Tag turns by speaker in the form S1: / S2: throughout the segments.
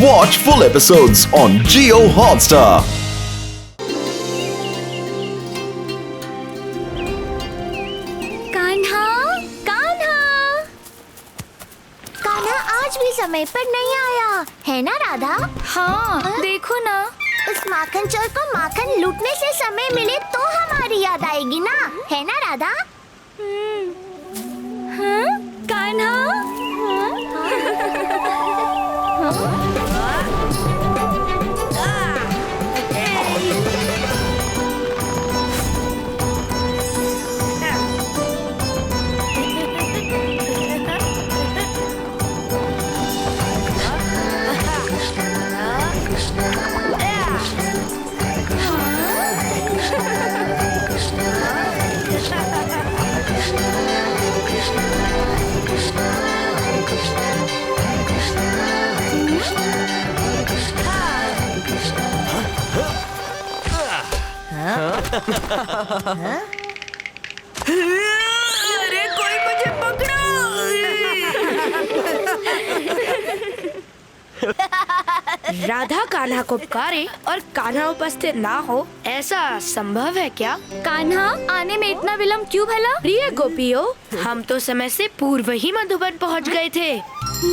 S1: Watch full episodes on Jio Hotstar.
S2: Kanha, Kanha, Kanha आज भी समय पर नहीं आया है ना राधा?
S3: हाँ, देखो ना।
S2: उस माखन चोर को माखन लूटने से समय मिले तो हमारी याद आएगी ना, है ना राधा?
S3: हाँ, कान्हा। अरे कोई मुझे पकड़ो।
S4: राधा कान्हा को पुकारे और कान्हा उपस्थित ना हो, ऐसा संभव है क्या?
S3: कान्हा, आने में इतना विलम्ब क्यों भला?
S4: प्रिय गोपियों, हम तो समय से पूर्व ही मधुबन पहुंच गए थे।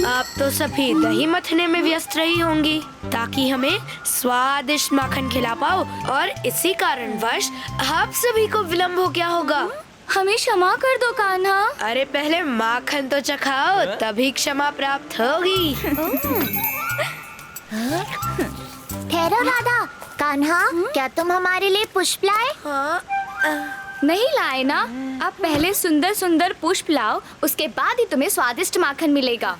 S4: आप तो सभी दही मथने में व्यस्त रही होंगी ताकि हमें स्वादिष्ट माखन खिला पाओ, और इसी कारणवश आप सभी को विलम्ब हो गया होगा।
S3: हमें क्षमा कर दो कान्हा।
S4: अरे पहले माखन तो चखाओ, तभी क्षमा प्राप्त होगी।
S2: ठहरो राधा, कान्हा, क्या तुम हमारे लिए पुष्प लाए?
S3: नहीं लाए ना। आप पहले सुंदर सुंदर पुष्प लाओ, उसके बाद ही तुम्हें स्वादिष्ट माखन मिलेगा।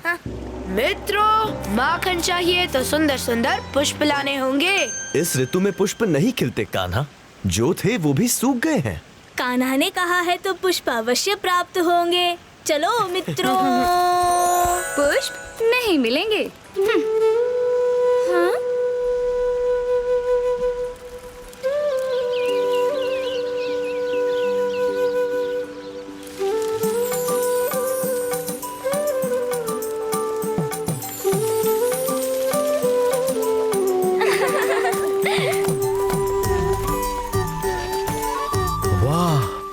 S4: मित्रों, माखन चाहिए तो सुंदर सुंदर पुष्प लाने होंगे।
S5: इस ऋतु में पुष्प नहीं खिलते कान्हा, जो थे वो भी सूख गए हैं।
S6: कान्हा ने कहा है तो पुष्प अवश्य प्राप्त होंगे। चलो मित्रों।
S3: पुष्प नहीं मिलेंगे। हाँ?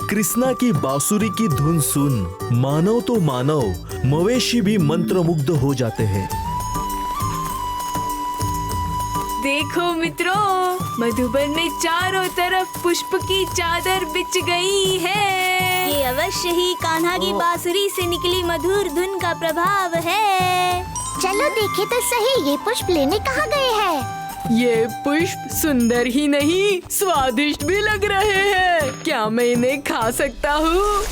S5: कृष्णा की बांसुरी की धुन सुन मानव तो मानव, मवेशी भी मंत्रमुग्ध हो जाते हैं।
S6: देखो मित्रों, मधुबन में चारों तरफ पुष्प की चादर बिछ गई है। ये अवश्य ही कान्हा की बांसुरी से निकली मधुर धुन का प्रभाव है।
S2: चलो देखे तो सही, ये पुष्प लेने कहाँ गए हैं?
S7: ये पुष्प सुंदर ही नहीं, स्वादिष्ट भी लग रहे हैं। क्या मैं इन्हें खा सकता हूँ?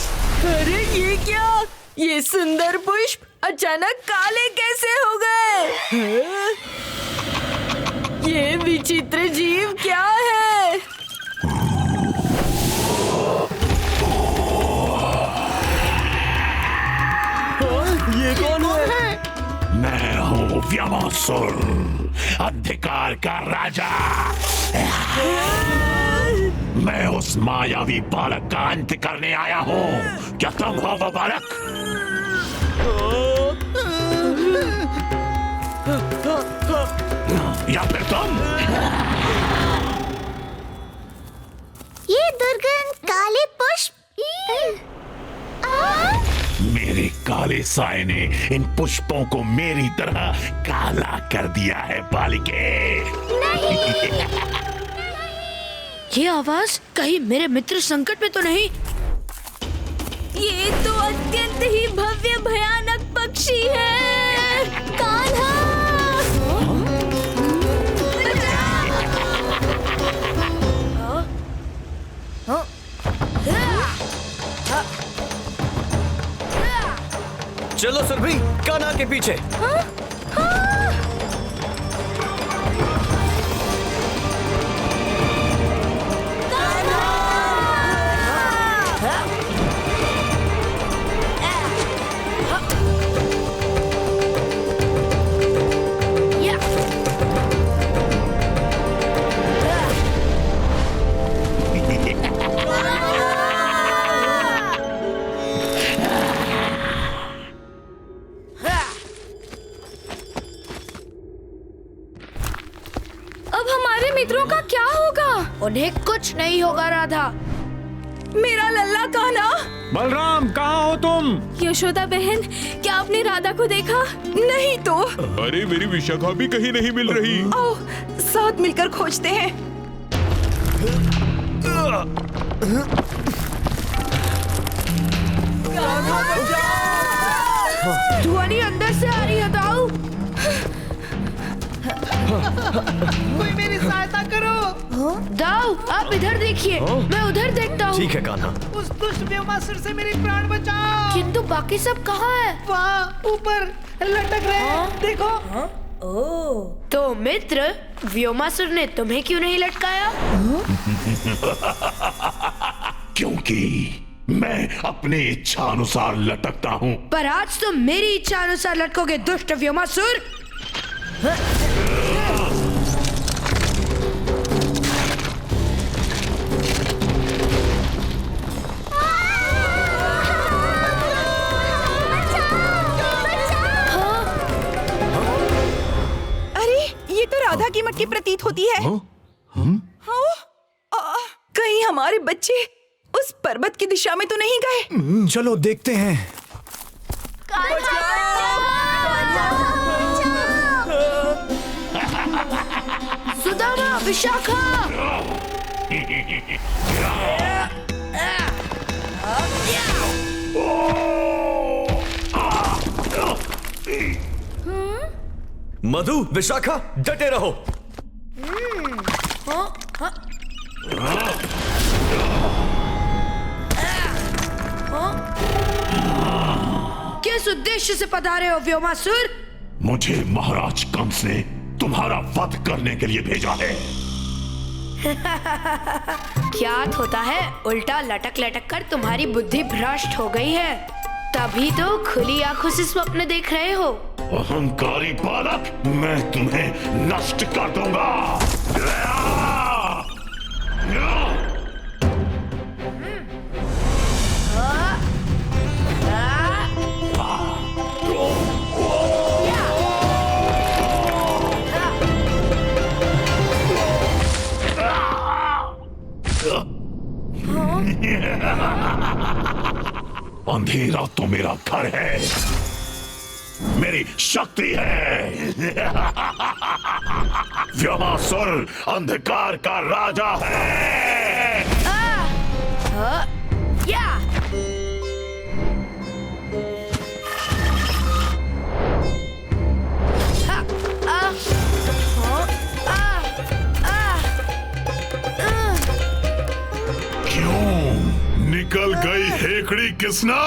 S7: अरे ये क्या? ये सुंदर पुष्प अचानक काले कैसे हो गए? हाँ? ये विचित्र जीव क्या है?
S5: ये कौन है?
S8: मैं हूँ व्यामोसुर, अंधकार का राजा। मैं उस मायावी बालक का अंत करने आया हूँ। क्या तुम हो वो बालक? या फिर तुम?
S2: ये दुर्गंध, काले पुष्प।
S8: मेरे काले साए ने इन पुष्पों को मेरी तरह काला कर दिया है बालिके।
S4: ये आवाज कहीं मेरे मित्र संकट में तो नहीं?
S6: ये तो अत्यंत ही भव्य भयानक पक्षी है। कान्हा!
S5: चलो सुरभि, कान्हा के पीछे।
S3: अब हमारे मित्रों का क्या होगा?
S4: उन्हें कुछ नहीं होगा राधा।
S6: मेरा लल्ला कान्हा।
S9: बलराम, कहाँ हो तुम?
S6: यशोदा बहन, क्या आपने राधा को देखा? नहीं तो।
S9: अरे मेरी विशाखा भी कहीं नहीं मिल रही।
S6: आओ साथ मिलकर खोजते हैं।
S4: ध्वनि अंदर से आ रही है दाऊ।
S10: कोई मेरी सहायता करो।
S4: दाऊ, आप इधर देखिए, मैं उधर देखता हूँ।
S5: ठीक है कान्हा।
S10: उस दुष्ट व्योमासुर से मेरी प्राण बचाओ।
S4: किंतु बाकी सब कहाँ है?
S10: वहाँ ऊपर लटक रहे हैं, देखो।
S4: तो मित्र, व्योमासुर ने तुम्हें क्यों नहीं लटकाया?
S8: क्योंकि मैं अपनी इच्छा अनुसार लटकता हूँ।
S4: पर आज तुम मेरी इच्छा अनुसार लटकोगे दुष्ट व्योमासुर।
S6: अरे ये तो राधा की मटकी प्रतीत होती है। कहीं हमारे बच्चे उस पर्वत की दिशा में तो नहीं गए?
S5: चलो देखते हैं।
S4: सुदामा, विशाखा।
S5: मधु, विशाखा, डटे रहो।
S4: किस उद्देश्य से पधारे हो व्योमासुर?
S8: मुझे महाराज कंस ने तुम्हारा वध करने के लिए भेजा है।
S4: क्या होता है, उल्टा लटक लटक कर तुम्हारी बुद्धि भ्रष्ट हो गई है, तभी तो खुली आंखों से स्वप्न देख रहे हो।
S8: अहंकारी बालक, मैं तुम्हें नष्ट कर दूंगा। अंधेरा तो मेरा घर है, मेरी शक्ति है। व्योमासुर अंधकार का राजा है।
S4: या
S8: निकल गई हेकड़ी किसना?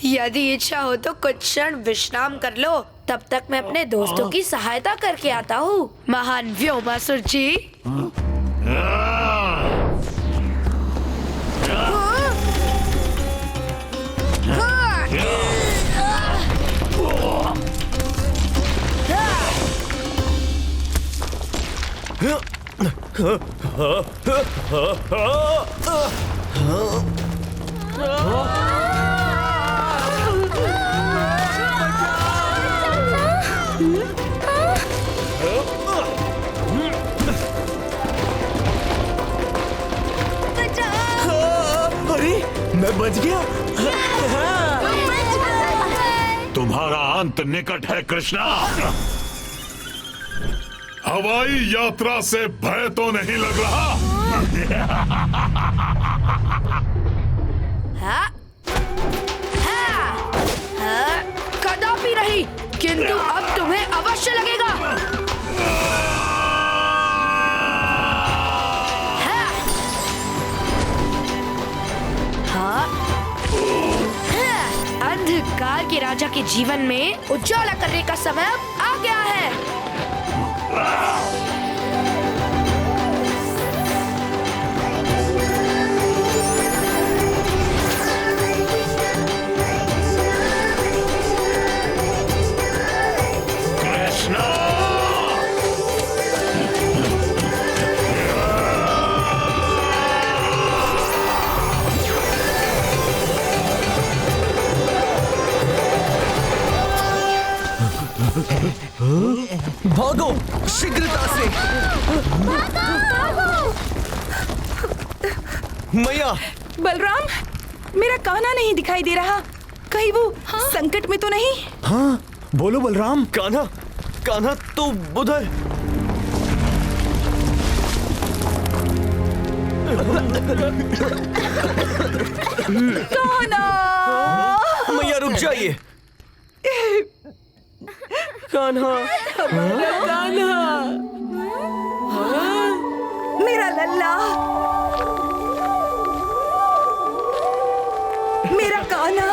S4: यदि इच्छा हो तो कुछ क्षण विश्राम कर लो, तब तक मैं अपने दोस्तों की सहायता करके आता हूँ। महान व्योमासुर जी।
S5: अरे मैं बच गया।
S8: तुम्हारा अंत निकट है कृष्णा। हवाई यात्रा से भय तो नहीं लग रहा?
S4: कदापि नहीं। अंधकार के राजा के जीवन में उजाला करने का समय अब आ गया है।
S5: भागो शीघ्रता से। मैया।
S7: बलराम, मेरा कान्हा नहीं दिखाई दे रहा। कहीं वो संकट में तो नहीं?
S5: हाँ बोलो बलराम। कान्हा, कान्हा तो उधर।
S7: कान्हा!
S5: मैया रुक जाइए। कान्हा,
S7: हमारा कान्हा, मेरा लल्ला, मेरा कान्हा,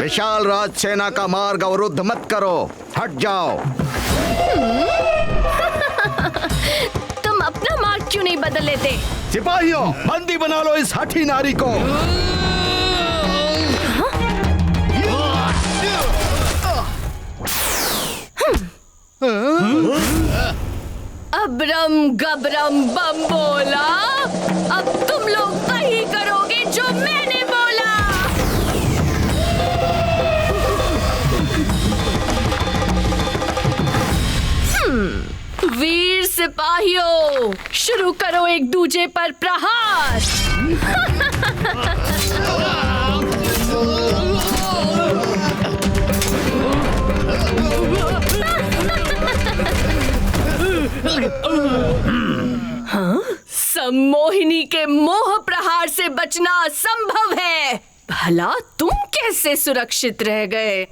S11: विशाल राज सेना का मार्ग अवरुद्ध मत करो, हट जाओ।
S3: तुम अपना मार्ग क्यों नहीं बदल लेते?
S11: सिपाहियों, बंदी बना लो इस हठी नारी को।
S3: अबरम गबरम बम बोला, अब तुम लोग वही करोगे जो मैंने बोला। वीर सिपाहियों, शुरू करो एक दूजे पर प्रहार। सम्मोहिनी के मोह प्रहार से बचना असंभव है। भला तुम कैसे सुरक्षित रह गए?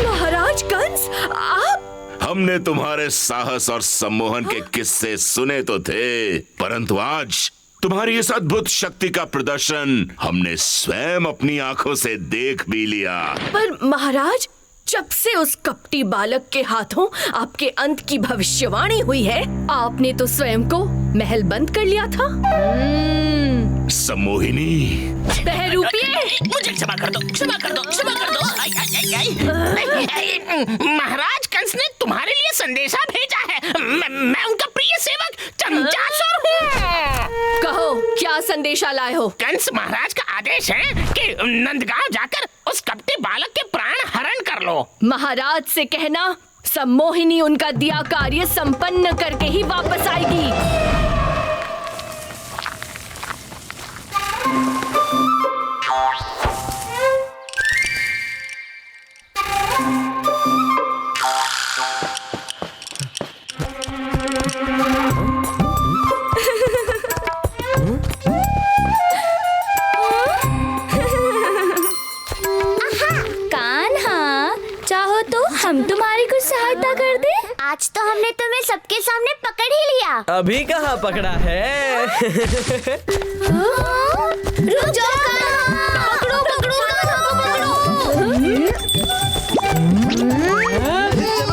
S3: महाराज कंस, आप?
S8: हमने तुम्हारे साहस और सम्मोहन के किस्से सुने तो थे, परंतु आज तुम्हारी इस अद्भुत शक्ति का प्रदर्शन हमने स्वयं अपनी आंखों से देख भी लिया।
S3: पर महाराज, जब से उस कपटी बालक के हाथों आपके अंत की भविष्यवाणी हुई है, आपने तो स्वयं को महल बंद कर लिया था।
S8: सम्मोहिनी,
S12: बहरूपिये, मुझे क्षमा कर दो, क्षमा कर दो, क्षमा कर दो। महाराज कंस ने तुम्हारे लिए संदेशा भेजा है। मैं उनका प्रिय सेवक चंचासुर हूँ।
S3: कहो, क्या संदेशा लाए हो?
S12: कंस महाराज का आदेश है कि नंदगांव जाकर उस कपटी बालक के प्राण हरण कर लो।
S3: महाराज से कहना, सम्मोहिनी उनका दिया कार्य संपन्न करके ही वापस आएगी। हम तुम्हारी कुछ सहायता कर दे?
S2: आज तो हमने तुम्हें सबके सामने पकड़ ही लिया।
S5: अभी कहाँ पकड़ा है?
S2: रुक जाओ, पकड़ो पकड़ो पकड़ो।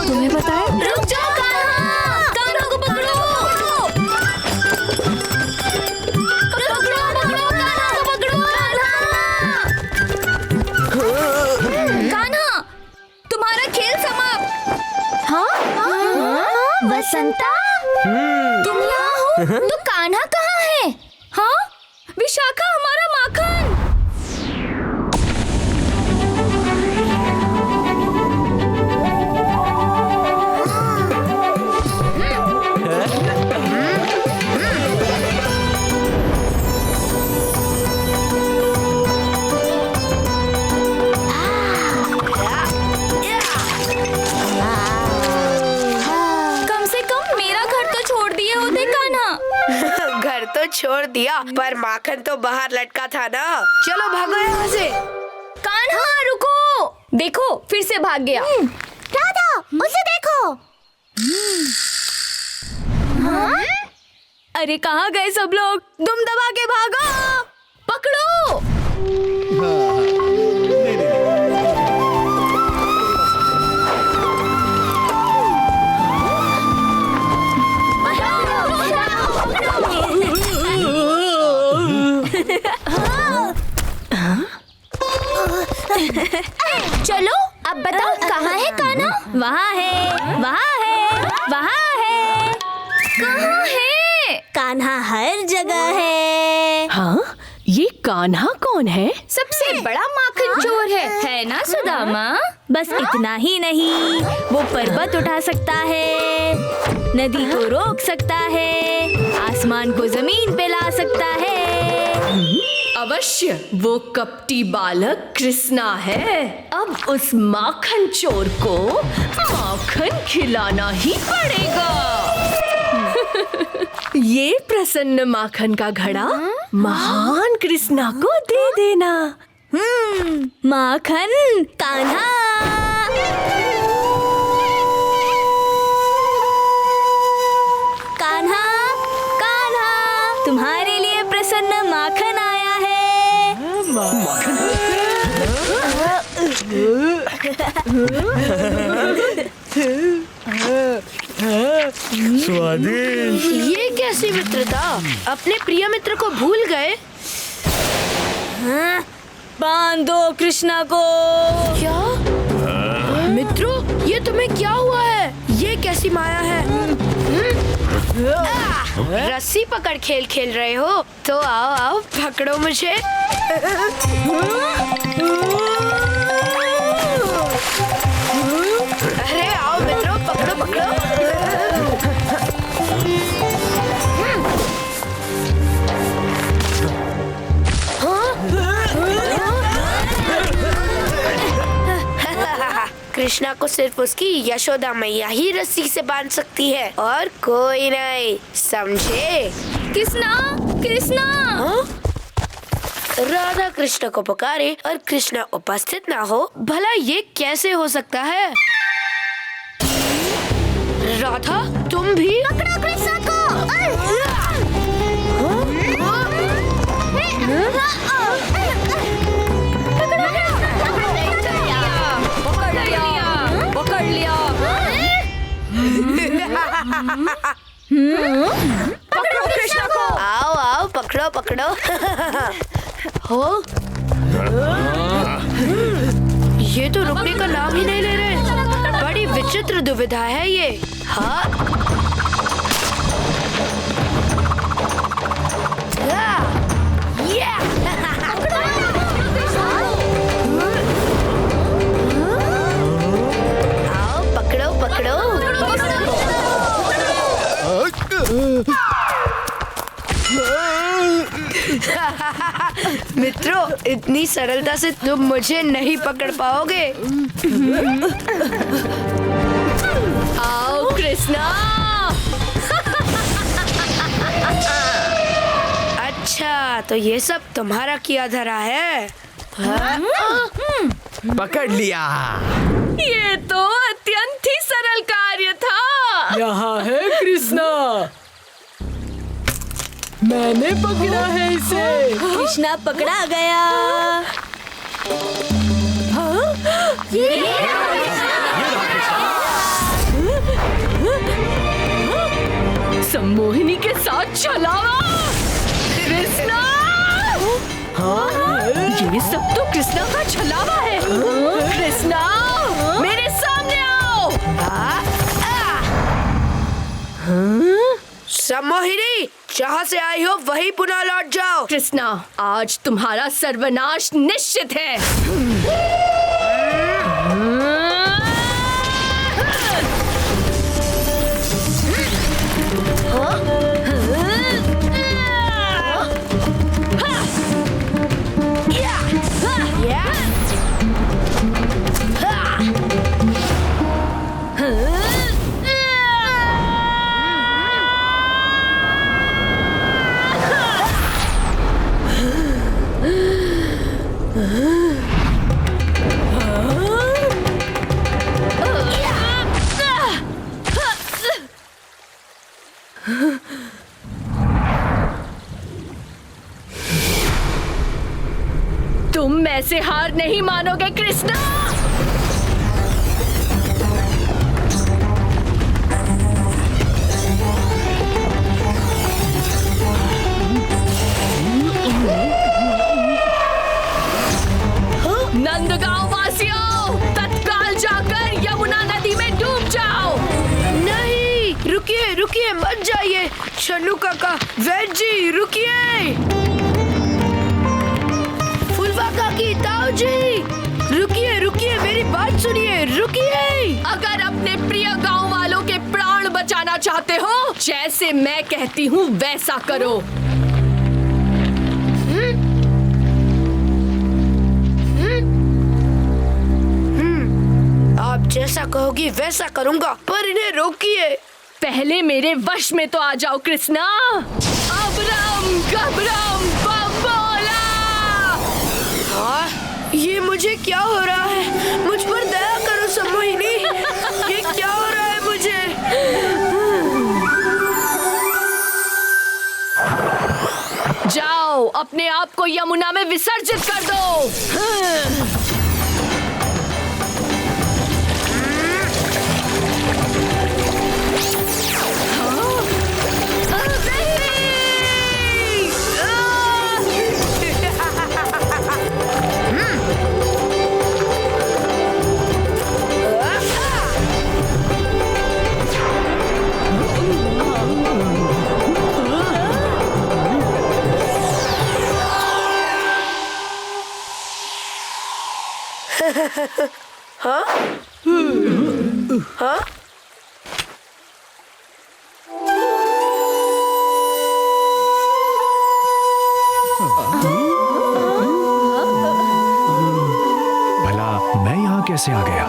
S3: तुम्हें पता है?
S2: रुक जाओ, कान्हा को पकड़ो। पकड़ो पकड़ो, कान्हा को पकड़ो।
S3: कान्हा, तुम्हारा खेल समाप्त।
S2: हाँ? वसंता,
S3: तुम यहाँ हो? तो कान्हा कहाँ है? हाँ? विशाखा, हमारा माखन।
S4: छोड़ दिया, पर माखन तो बाहर लटका था ना। चलो भागो यहाँ से।
S6: कान्हा रुको, देखो फिर से भाग गया।
S2: राधा, उसे देखो।
S6: अरे कहाँ गए सब लोग? दुम दबा के भागो, पकड़ो।
S2: चलो अब बताओ कहाँ है कान्हा?
S6: वहाँ है, वहाँ है, वहाँ है। कहाँ है?
S2: कान्हा हर जगह है।
S3: हाँ, ये कान्हा कौन है?
S6: सबसे बड़ा माखन चोर है ना सुदामा? बस इतना ही नहीं, वो पर्वत उठा सकता है, नदी को रोक सकता है, आसमान को जमीन पे ला सकता है।
S3: अवश्य वो कपटी बालक कृष्णा है। अब उस माखन चोर को माखन खिलाना ही पड़ेगा। ये प्रसन्न माखन का घड़ा महान कृष्णा को दे देना।
S6: माखन कान्हा।
S2: कान्हा, कान्हा,
S6: तुम्हारे लिए प्रसन्न माखन आया है।
S5: स्वादिष्ट।
S4: ये कैसी मित्रता? अपने प्रिय मित्र को भूल गए?
S6: बांध दो कृष्णा को।
S4: क्या मित्रों, ये तुम्हें क्या हुआ है? ये कैसी माया है? रस्सी पकड़ खेल खेल रहे हो तो आओ आओ पकड़ो मुझे। अरे आओ मित्रों, पकड़ो पकड़ो। कृष्णा को सिर्फ उसकी यशोदा मैया ही रस्सी से बांध सकती है और कोई नहीं, समझे?
S6: कृष्णा, कृष्णा।
S4: राधा कृष्ण को पुकारे और कृष्णा उपस्थित ना हो, भला ये कैसे हो सकता है? राधा, तुम भी?
S2: पकड़ो कृष्णा को।
S6: पकड़ लिया।
S4: पकड़ो कृष्णा को। आओ आओ पकड़ो पकड़ो। हो? ये तो रुकने का नाम ही नहीं ले रहे। बड़ी विचित्र दुविधा है ये। हाँ? आओ पकड़ो पकड़ो। मित्रों, इतनी सरलता से तुम मुझे नहीं पकड़ पाओगे।
S3: आओ कृष्णा।
S4: अच्छा, तो ये सब तुम्हारा किया धरा है?
S5: पकड़ लिया।
S3: ये तो अत्यंत ही सरल कार्य था।
S7: यहाँ है कृष्णा, मैंने पकड़ा है इसे।
S6: कृष्णा पकड़ा गया।
S3: सम्मोहिनी के साथ छलावा। कृष्णा, ये सब तो कृष्णा का छलावा है। कृष्णा, मेरे सामने आओ।
S4: सम्मोहिनी, जहाँ से आई हो वहीं पुनः लौट जाओ।
S3: कृष्णा, आज तुम्हारा सर्वनाश निश्चित है। तुम ऐसे हार नहीं मानोगे कृष्णा। नंदगांव वासियों, तत्काल जाकर यमुना नदी में डूब जाओ।
S4: नहीं, रुकिए रुकिए, मत जाइए। छन्नू काका, वैद जी रुकिए। फुलवा काकी, ताऊ जी रुकिए रुकिए, मेरी बात सुनिए, रुकिए।
S3: अगर अपने प्रिय गांव वालों के प्राण बचाना चाहते हो, जैसे मैं कहती हूँ वैसा करो।
S4: आप जैसा कहोगी वैसा करूँगा, पर इन्हें रोकिए।
S3: पहले मेरे वश में तो आ जाओ कृष्णा। अबरम गबरम बम्बोला।
S4: ये मुझे क्या हो रहा है? मुझ पर दया करो सम्मोहिनी, ये क्या हो रहा है मुझे?
S3: जाओ, अपने आप को यमुना में विसर्जित कर दो।
S4: हाँ? हाँ?
S9: भला मैं यहाँ कैसे आ गया?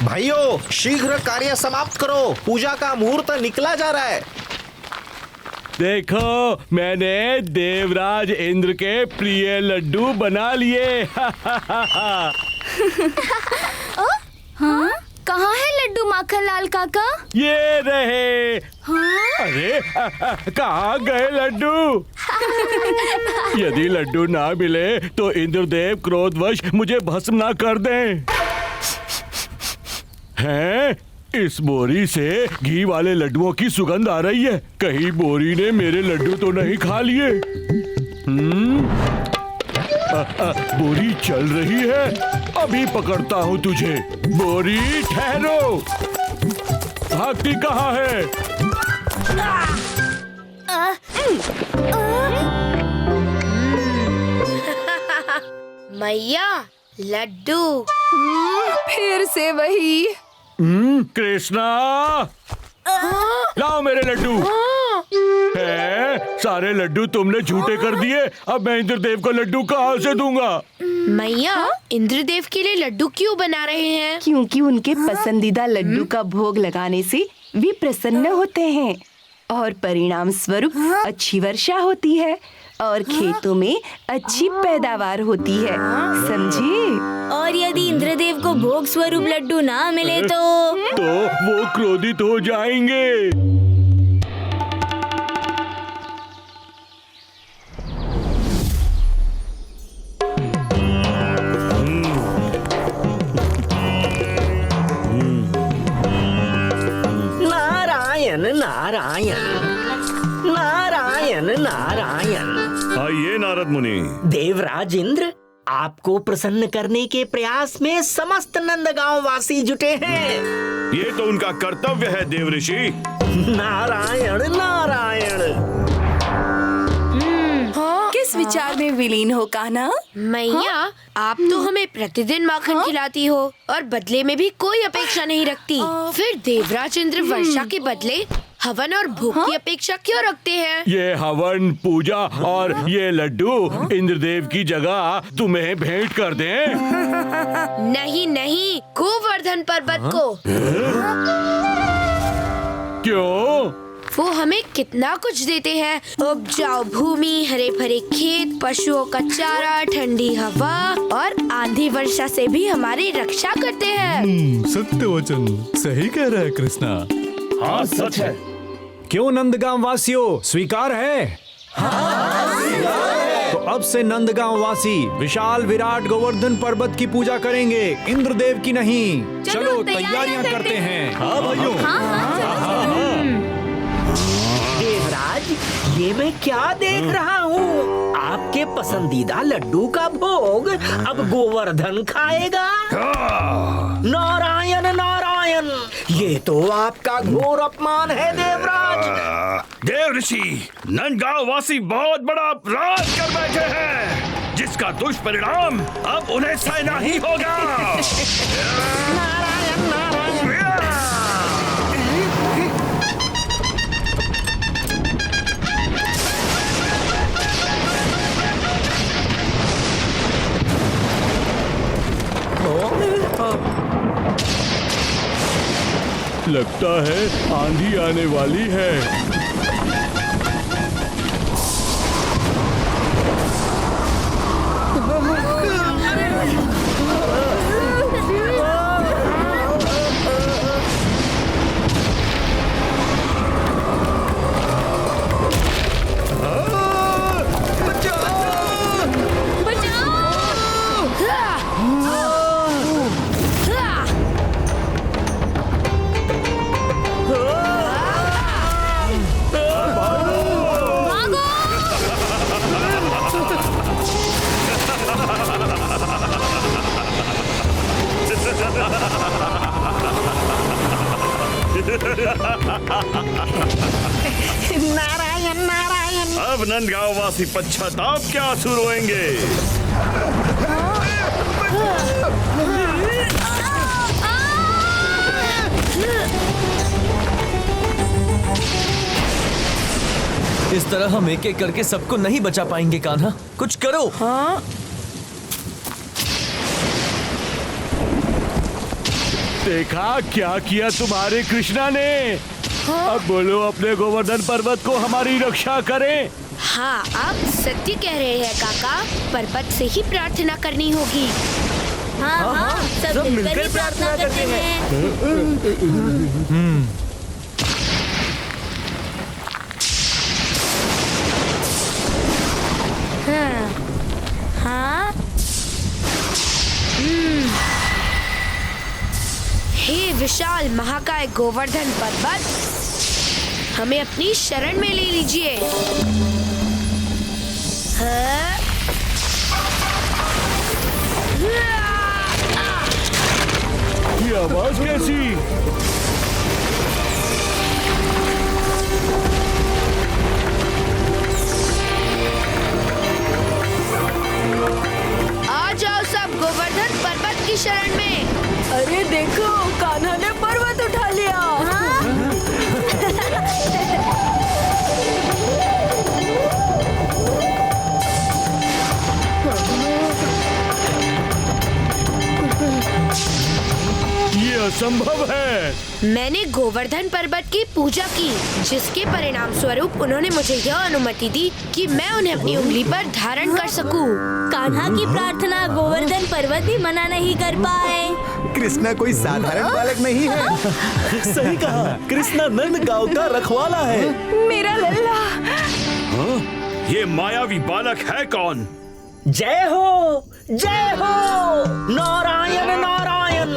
S11: भाइयों, शीघ्र कार्य समाप्त करो, पूजा का मुहूर्त निकला जा रहा है।
S9: देखो, मैंने देवराज इंद्र के प्रिय लड्डू बना लिए।
S6: हाँ? कहाँ है लड्डू माखनलाल काका?
S9: ये रहे।
S6: हाँ?
S9: अरे कहाँ गए लड्डू? यदि लड्डू ना मिले तो इंद्रदेव क्रोधवश मुझे भस्म ना कर दें। हैं? इस बोरी से घी वाले लड्डुओं की सुगंध आ रही है। कहीं बोरी ने मेरे लड्डू तो नहीं खा लिए? बोरी चल रही है, अभी पकड़ता हूँ तुझे। बोरी ठहरो, भागती कहाँ है?
S4: मैया, लड्डू।
S7: फिर से वही।
S9: कृष्णा, लाओ मेरे लड्डू। है, सारे लड्डू तुमने झूठे कर दिए। अब मैं इंद्रदेव को लड्डू कहाँ से दूंगा?
S4: मैया, इंद्रदेव के लिए लड्डू क्यों बना रहे हैं?
S13: क्योंकि उनके पसंदीदा लड्डू का भोग लगाने से वे प्रसन्न होते हैं और परिणाम स्वरूप अच्छी वर्षा होती है और खेतों में अच्छी पैदावार होती है, समझे?
S6: और यदि इंद्रदेव को भोग स्वरूप लड्डू ना मिले तो
S9: वो क्रोधित हो जाएंगे।
S10: नारायण नारायण नारायण नारायण।
S9: आइए नारद मुनि।
S10: देवराज इंद्र, आपको प्रसन्न करने के प्रयास में समस्त नंदगांव वासी जुटे हैं।
S9: ये तो उनका कर्तव्य है देव ऋषि।
S10: नारायण नारायण।
S13: किस विचार में विलीन हो कान्हा?
S4: मैया, आप तो हमें प्रतिदिन माखन खिलाती हो और बदले में भी कोई अपेक्षा नहीं रखती। फिर देवराज इंद्र वर्षा के बदले हवन और भोग की अपेक्षा क्यों रखते हैं?
S9: ये हवन, पूजा और ये लड्डू इंद्रदेव की जगह तुम्हें भेंट कर दें?
S4: नहीं नहीं, गोवर्धन पर्वत को।
S9: क्यों?
S4: वो हमें कितना कुछ देते हैं। उपजाऊ भूमि, हरे भरे खेत, पशुओं का चारा, ठंडी हवा और आंधी वर्षा से भी हमारी रक्षा करते हैं।
S14: सत्य वचन, सही कह रहा है कृष्णा।
S9: हाँ सच है।
S15: क्यों नंदगांव वासियों, स्वीकार है? तो अब से नंदगांव वासी विशाल विराट गोवर्धन पर्वत की पूजा करेंगे, इंद्रदेव की नहीं। चलो तैयारियां करते हैं।
S9: हाँ भाइयों।
S10: देवराज, ये मैं क्या देख रहा हूँ? आपके पसंदीदा लड्डू का भोग अब गोवर्धन खाएगा? नारायण नारायण, ये तो आपका घोर अपमान है देवराज।
S9: देव ऋषि, नंदगांव वासी बहुत बड़ा अपराध कर बैठे हैं, जिसका दुष्परिणाम अब उन्हें सहना ही होगा।
S10: नारायण नारायण।
S9: लगता है आंधी आने वाली है।
S10: नारायण नारायण।
S9: अब नंदगांव वासी पश्चाताप के आंसू रोएंगे।
S16: इस तरह हम एक एक करके सबको नहीं बचा पाएंगे कान्हा, कुछ करो।
S4: हाँ?
S9: देखा क्या किया तुम्हारे कृष्णा ने?
S4: हाँ?
S9: अब बोलो अपने गोवर्धन पर्वत को हमारी रक्षा करें।
S4: हाँ, आप सत्य कह रहे हैं काका, पर्वत से ही प्रार्थना करनी होगी।
S6: हाँ हाँ, सब मिलकर प्रार्थना करते हैं।
S4: हाँ? हे विशाल महाकाय गोवर्धन पर्वत, हमें अपनी शरण में ले लीजिए। हाँ?
S9: ये आवाज कैसी?
S4: आ जाओ सब गोवर्धन पर्वत की शरण में।
S7: अरे देखो, कान्हा ने पर्वत उठा लिया।
S9: ये असंभव है।
S4: मैंने गोवर्धन पर्वत की पूजा की, जिसके परिणाम स्वरूप उन्होंने मुझे यह अनुमति दी कि मैं उन्हें अपनी उंगली पर धारण कर सकूं।
S6: कान्हा की प्रार्थना गोवर्धन पर्वत भी मना नहीं कर पाए।
S5: कृष्णा कोई साधारण बालक नहीं है।
S16: सही कहा, कृष्णा नंदगांव का रखवाला है।
S13: मेरा लल्ला।
S9: हाँ? ये मायावी बालक है कौन?
S10: जय हो, जय हो, नारायण नारायण,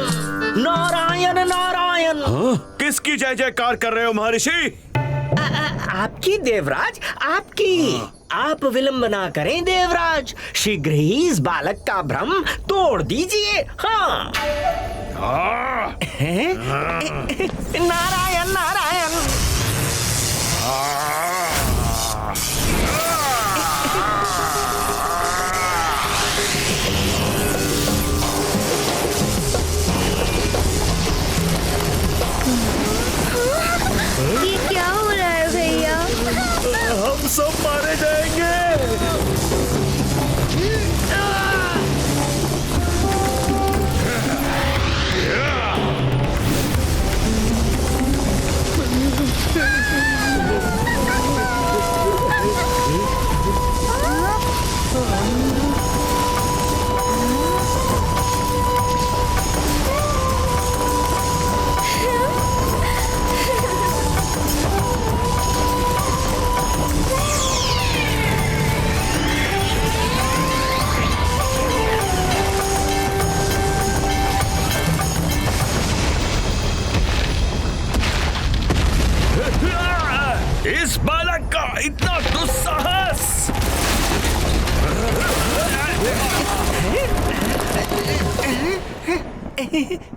S10: नारायण नारायण।
S9: हाँ? किसकी जय जयकार कर रहे हो महर्षि?
S10: आपकी देवराज, आपकी। आप विलंब ना करें देवराज, शीघ्र ही इस बालक का भ्रम तोड़ दीजिए। हाँ। नारायण नारायण।
S4: ये क्या हो रहा है भैया?
S9: हम सब मारे जाएंगे।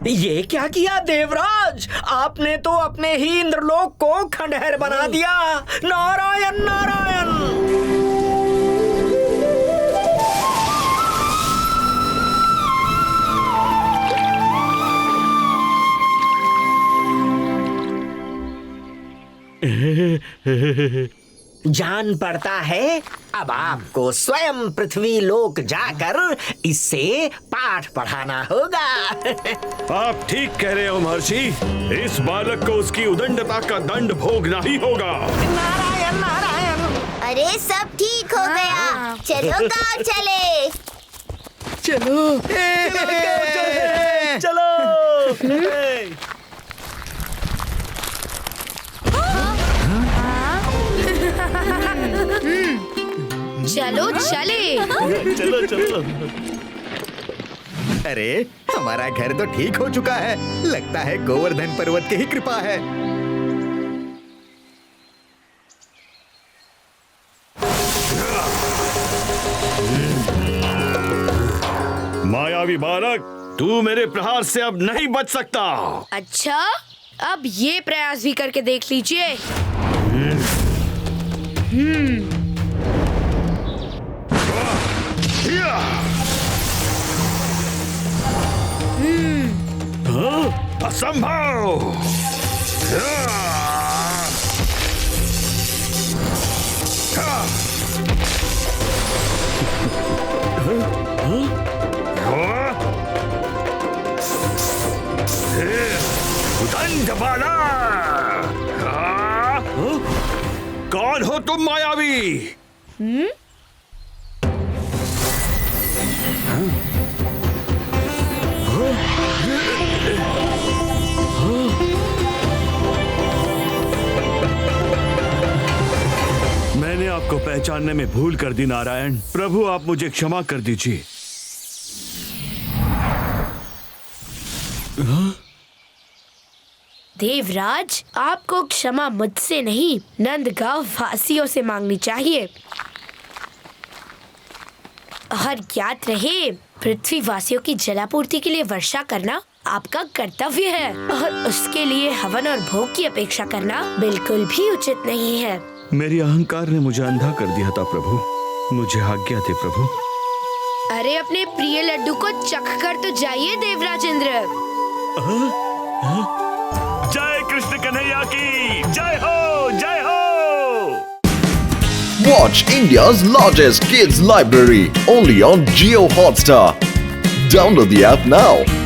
S10: ये क्या किया देवराज? आपने तो अपने ही इंद्रलोक को खंडहर बना दिया। नारायण नारायण। जान पड़ता है अब आपको स्वयं पृथ्वी लोक जाकर इससे पाठ पढ़ाना होगा।
S9: आप ठीक कह रहे हो महर्षि, इस बालक को उसकी उदंडता का दंड भोगना ही होगा।
S10: नारायण नारायण।
S2: अरे सब ठीक हो गया, चलो गाँव चले।
S7: चलो
S5: चलो
S4: चलो चले।
S11: चलो चलो। अरे हमारा घर तो ठीक हो चुका है, लगता है गोवर्धन पर्वत की ही कृपा है।
S9: मायावी बालक, तू मेरे प्रहार से अब नहीं बच सकता।
S4: अच्छा, अब ये प्रयास भी करके देख लीजिए।
S9: असंभव। उदंडबाला! कौन हो तुम मायावी? मैंने आपको पहचानने में भूल कर दी नारायण। प्रभु आप मुझे क्षमा कर दीजिए।
S4: देवराज, आपको क्षमा मुझसे नहीं नंदगांव वासियों से मांगनी चाहिए। और याद रहे, पृथ्वी वासियों की जलापूर्ति के लिए वर्षा करना आपका कर्तव्य है और उसके लिए हवन और भोग की अपेक्षा करना बिल्कुल भी उचित नहीं है।
S9: मेरी अहंकार ने मुझे अंधा कर दिया था प्रभु, मुझे आज्ञा दे प्रभु।
S4: अरे अपने प्रिय लड्डू को चख कर तो जाइए देवराज इंद्र।
S9: जय कृष्ण कन्हैया की जय हो, जय हो।
S1: Watch India's largest kids library only on Jio Hotstar. Download the app now.